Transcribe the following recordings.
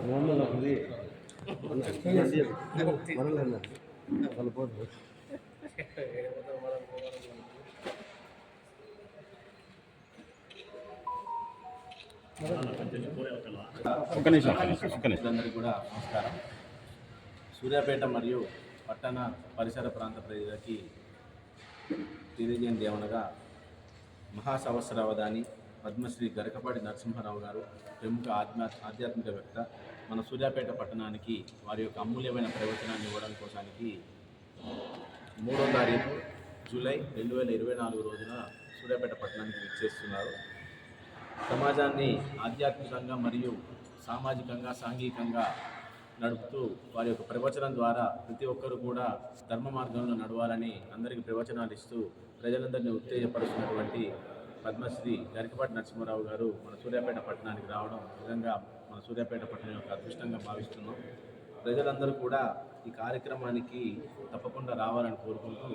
అందరికీ కూడా నమస్కారం. సూర్యాపేట మరియు పట్టణ పరిసర ప్రాంత ప్రజలకి తెలియజేయండి ఏమనగా మహాసవత్సరావధాని పద్మశ్రీ గరికపాటి నరసింహారావు గారు ప్రముఖ ఆధ్యాత్మికవేత్త మన సూర్యాపేట పట్టణానికి వారి యొక్క అమూల్యమైన ప్రవచనాన్ని ఇవ్వడం కోసానికి 3వ తారీఖు జూలై 2024 రోజున సూర్యాపేట పట్టణానికి విచ్చేస్తున్నారు. సమాజాన్ని ఆధ్యాత్మికంగా మరియు సామాజికంగా సాంఘికంగా నడుపుతూ వారి యొక్క ప్రవచనం ద్వారా ప్రతి ఒక్కరు కూడా ధర్మ మార్గంలో నడవాలని అందరికీ ప్రవచనాలు ఇస్తూ ప్రజలందరినీ ఉత్తేజపరుస్తున్నటువంటి పద్మశ్రీ గరికపాటి నరసింహారావు గారు మన సూర్యాపేట పట్టణానికి రావడం నిజంగా మన సూర్యాపేట పట్టణం యొక్క అదృష్టంగా భావిస్తున్నాం. ప్రజలందరూ కూడా ఈ కార్యక్రమానికి తప్పకుండా రావాలని కోరుకుంటూ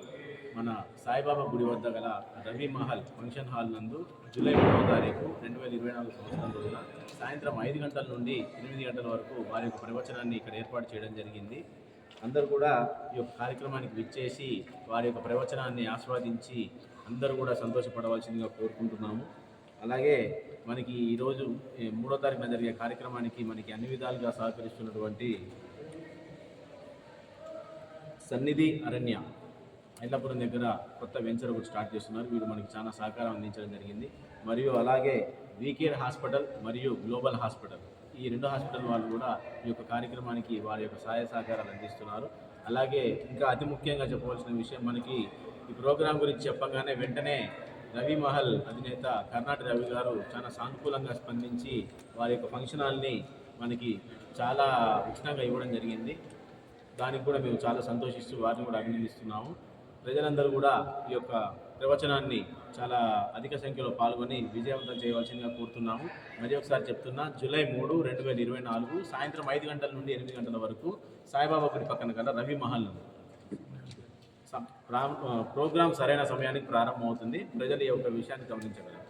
మన సాయిబాబా గుడి వద్ద గల రవి మహల్ ఫంక్షన్ హాల్ నందు జూలై 3వ తారీఖు 2024 సంవత్సరం రోజున సాయంత్రం 5 గంటల నుండి 8 గంటల వరకు వారి యొక్క ప్రవచనాన్ని ఇక్కడ ఏర్పాటు చేయడం జరిగింది. అందరూ కూడా ఈ యొక్క కార్యక్రమానికి విచ్చేసి వారి యొక్క ప్రవచనాన్ని ఆస్వాదించి అందరూ కూడా సంతోషపడవలసిందిగా కోరుకుంటున్నాము. అలాగే మనకి ఈరోజు 3వ తారీఖున జరిగే కార్యక్రమానికి మనకి అన్ని విధాలుగా సహకరిస్తున్నటువంటి సన్నిధి అరణ్య ఐలాపురం దగ్గర కొత్త వెంచర్ ఒకటి స్టార్ట్ చేస్తున్నారు. వీరు మనకి చాలా సహకారం అందించడం జరిగింది. మరియు అలాగే వీకేర్ హాస్పిటల్ మరియు గ్లోబల్ హాస్పిటల్, ఈ 2 హాస్పిటల్ వాళ్ళు కూడా ఈ యొక్క కార్యక్రమానికి వారి యొక్క సహాయ సహకారాలు అందిస్తున్నారు. అలాగే ఇంకా అతి ముఖ్యంగా చెప్పవలసిన విషయం, మనకి ఈ ప్రోగ్రాం గురించి చెప్పగానే వెంటనే రవి మహల్ అధినేత కర్ణాటక రవి గారు చాలా సానుకూలంగా స్పందించి వారి యొక్క ఫంక్షన్ హాల్ని మనకి చాలా ఉచితంగా ఇవ్వడం జరిగింది. దానికి కూడా మేము చాలా సంతోషిస్తూ వారిని కూడా అభినందిస్తున్నాము. ప్రజలందరూ కూడా ఈ యొక్క ప్రవచనాన్ని చాలా అధిక సంఖ్యలో పాల్గొని విజయవంతం చేయవలసిందిగా కోరుతున్నాము. మరి ఒకసారి చెప్తున్నా, జూలై 3, 2024 సాయంత్రం 5 గంటల నుండి 8 గంటల వరకు సాయిబాబా గుడి పక్కన గల రవి మహల్ ప్రోగ్రాం సరైన సమయానికి ప్రారంభమవుతుంది. ప్రజలు ఈ యొక్క విషయాన్ని గమనించగలరు.